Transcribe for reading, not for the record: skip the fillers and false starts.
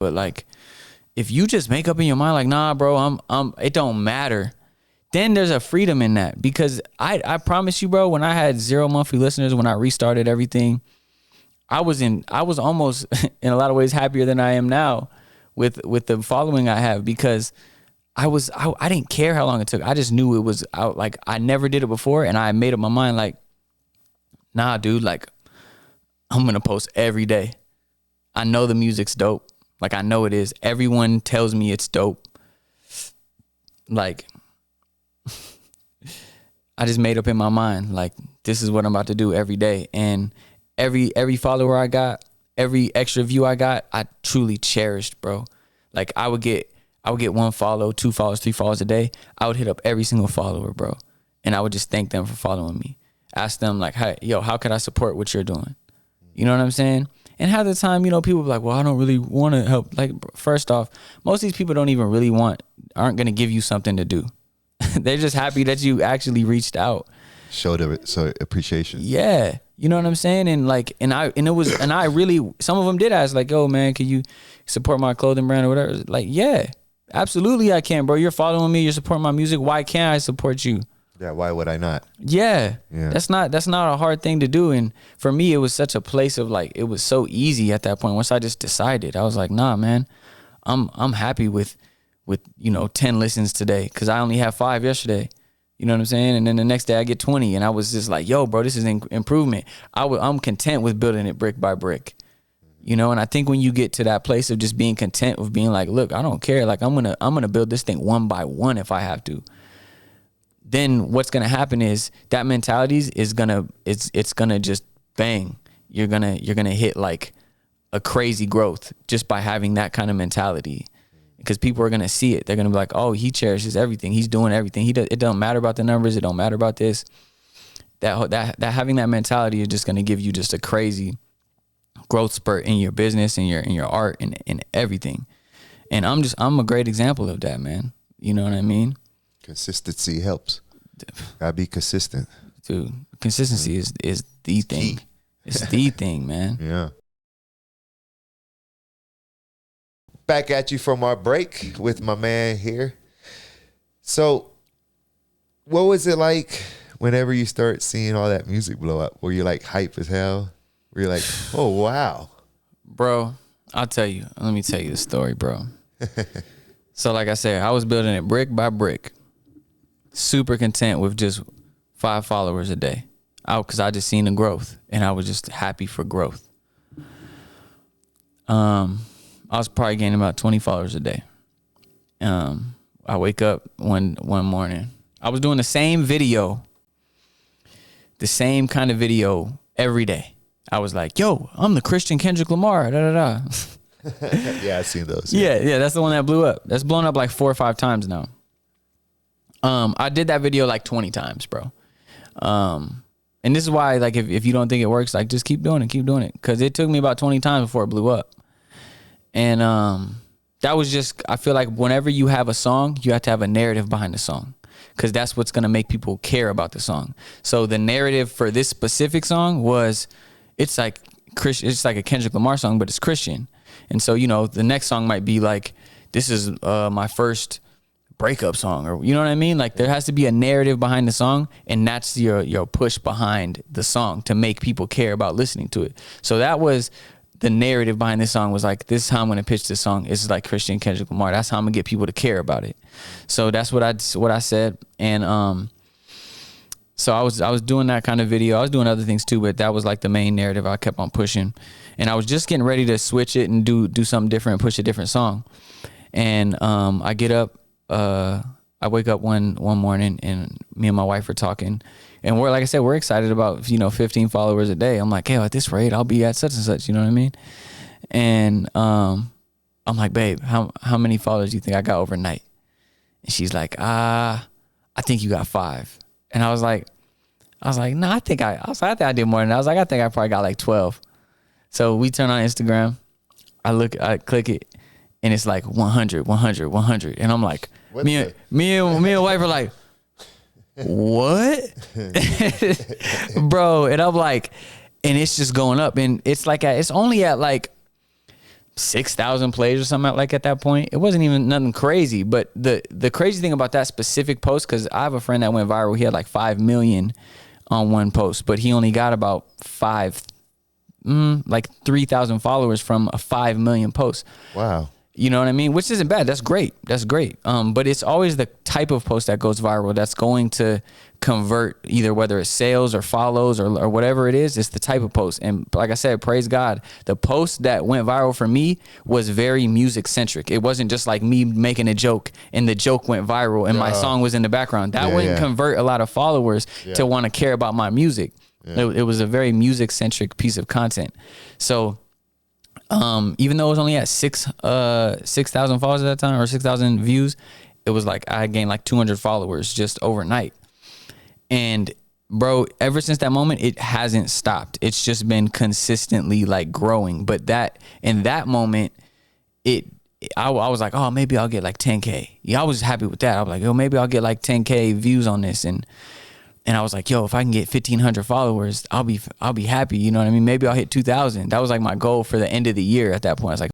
But like, if you just make up in your mind, like, nah, bro, it don't matter. Then there's a freedom in that, because I promise you, bro, when I had 0 monthly listeners, when I restarted everything, I was almost in a lot of ways happier than I am now with the following I have, because I didn't care how long it took. I just knew it was out. Like, I never did it before, and I made up my mind, like, nah, dude, like, I'm gonna post every day. I know the music's dope. Like, I know it is. Everyone tells me it's dope. Like, I just made up in my mind, like, this is what I'm about to do every day. And every follower I got, every extra view I got, I truly cherished, bro. Like, I would get 1 follow, 2 follows, 3 follows a day. I would hit up every single follower, bro. And I would just thank them for following me. Ask them, like, hey, yo, how can I support what you're doing? You know what I'm saying? And half the time, you know, people be like, well, I don't really want to help. Like, first off, most of these people don't even really aren't going to give you something to do. They're just happy that you actually reached out. Showed it, so appreciation. Yeah. You know what I'm saying? And like, and I really, some of them did ask, like, yo, man, can you support my clothing brand or whatever? Like, yeah, absolutely I can, bro. You're following me, you're supporting my music. Why can't I support you? Yeah, why would I not? Yeah. That's not a hard thing to do. And for me, it was such a place of, like, it was so easy at that point. Once I just decided, I was like, nah, man, I'm happy with 10 listens today, because I only had 5 yesterday. You know what I'm saying? And then the next day I get 20, and I was just like, yo, bro, this is improvement. I'm content with building it brick by brick. You know, and I think when you get to that place of just being content with being like, look, I don't care. Like, I'm gonna build this thing one by one if I have to. Then what's gonna happen is that mentality is gonna just bang. You're gonna hit like a crazy growth just by having that kind of mentality, because people are gonna see it. They're gonna be like, oh, he cherishes everything. He's doing everything. It don't matter about the numbers. It don't matter about this. That having that mentality is just gonna give you just a crazy growth spurt in your business and your art and in everything. And I'm a great example of that, man. You know what I mean? Consistency helps. Gotta be consistent. Dude, consistency is the thing. Key. It's the thing, man. Yeah. Back at you from our break with my man here. So, what was it like whenever you start seeing all that music blow up? Were you like hype as hell? Were you like, oh, wow? Bro, I'll tell you. Let me tell you the story, bro. So like I said, I was building it brick by brick. Super content with just 5 followers a day. Because I just seen the growth, and I was just happy for growth. I was probably gaining about 20 followers a day. I wake up one morning. I was doing the same video, the same kind of video every day. I was like, yo, I'm the Christian Kendrick Lamar, da. Yeah, I've seen those. Yeah, that's the one that blew up. That's blown up like 4 or 5 times now. I did that video like 20 times, bro. And this is why, like, if you don't think it works, like, just keep doing it. Because it took me about 20 times before it blew up. And that was just, I feel like whenever you have a song, you have to have a narrative behind the song, because that's what's going to make people care about the song. So the narrative for this specific song was, it's like a Kendrick Lamar song, but it's Christian. And so, you know, the next song might be like, this is my first breakup song, or you know what I mean? Like, there has to be a narrative behind the song, and that's your push behind the song to make people care about listening to it. So that was the narrative behind this song, was like, this is how I'm going to pitch this song. It's like Christian Kendrick Lamar. That's how I'm going to get people to care about it. So that's what I said. And so I was doing that kind of video. I was doing other things too, but that was like the main narrative I kept on pushing. And I was just getting ready to switch it and do something different and push a different song. And I get up, I wake up one morning, and me and my wife are talking, and we're, like I said, we're excited about, 15 followers a day. I'm like, hey, at this rate, I'll be at such and such, you know what I mean? And I'm like, babe, how many followers do you think I got overnight? And she's like, I think you got 5. And I was like, no, I think I did more than that. I was like, I think I probably got like 12. So we turn on Instagram, I click it, and it's like 100. And I'm like, me and wife are like, what? Bro. And I'm like, and it's just going up, and it's like, it's only at like 6,000 plays or something like at that point. It wasn't even nothing crazy. But the crazy thing about that specific post, because I have a friend that went viral. He had like 5 million on one post, but he only got about 3,000 followers from a 5 million post. Wow. You know what I mean? Which isn't bad. That's great. That's great. But it's always the type of post that goes viral that's going to convert, either whether it's sales or follows or whatever it is. It's the type of post. And like I said, praise God, the post that went viral for me was very music centric. It wasn't just like me making a joke and the joke went viral and my song was in the background. That wouldn't convert a lot of followers to want to care about my music. It was a very music centric piece of content. So even though it was only at 6,000 followers at that time, or 6,000 views, it was like I gained like 200 followers just overnight. And bro, ever since that moment, it hasn't stopped. It's just been consistently like growing. But in that moment, I was like, oh, maybe I'll get like 10K. Yeah, I was happy with that. I was like, oh, maybe I'll get like 10K views on this. And I was like, yo, if I can get 1,500 followers, I'll be happy. You know what I mean? Maybe I'll hit 2,000. That was like my goal for the end of the year at that point. I was like,